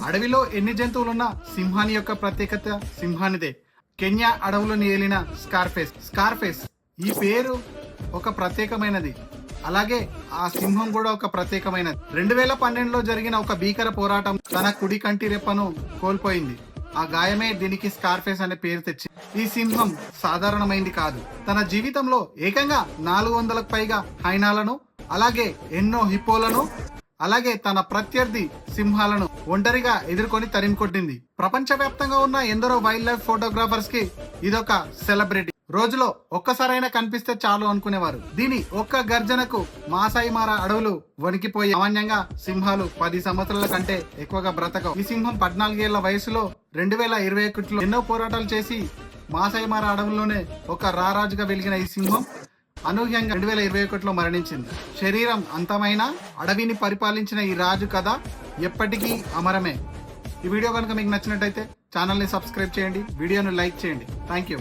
అడవిలో ఎన్ని జంతువులున్నా సింహాని యొక్క ప్రత్యేకత సింహానిదే. కెన్యా అడవులను ఏలిన స్కార్ఫేస్ ఈ పేరు ఒక ప్రత్యేకమైనది. అలాగే ఆ సింహం కూడా ఒక ప్రత్యేకమైనది. 2012లో జరిగిన ఒక భీకర పోరాటం తన కుడి కంటి రెప్పను కోల్పోయింది. ఆ గాయమే దీనికి స్కార్ఫేస్ అనే పేరు తెచ్చింది. ఈ సింహం సాధారణమైంది కాదు. తన జీవితంలో ఏకంగా 400లకు పైగా హైనాలను, అలాగే ఎన్నో హిప్పోలను, అలాగే తన ప్రత్యర్థి సింహాలను ఒంటరిగా ఎదుర్కొని తరిమికొట్టింది. ప్రపంచవ్యాప్తంగా ఉన్న ఎందరో వైల్డ్ లైఫ్ ఫోటోగ్రాఫర్స్ కి ఇదొక సెలబ్రిటీ. రోజులో ఒక్కసారైనా కనిపిస్తే చాలు అనుకునేవారు. దీని ఒక్క గర్జనకు మాసాయి మారా అడవులు వణికిపోయి సామాన్యంగా సింహాలు 10 సంవత్సరాల కంటే ఎక్కువగా బ్రతకవు. ఈ సింహం 14 ఏళ్ల వయసులో 2021లో ఎన్నో పోరాటాలు చేసి మాసాయి మారా అడవుల్లోనే ఒక రారాజుగా వెలిగిన ఈ సింహం అనూహ్యంగా 2021లో మరణించింది. శరీరం అంతమైన అడవిని పరిపాలించిన ఈ రాజు కథ ఎప్పటికీ అమరమే. ఈ వీడియో కనుక మీకు నచ్చినట్టయితే ఛానల్ని సబ్స్క్రైబ్ చేయండి, వీడియోను లైక్ చేయండి. Thank you.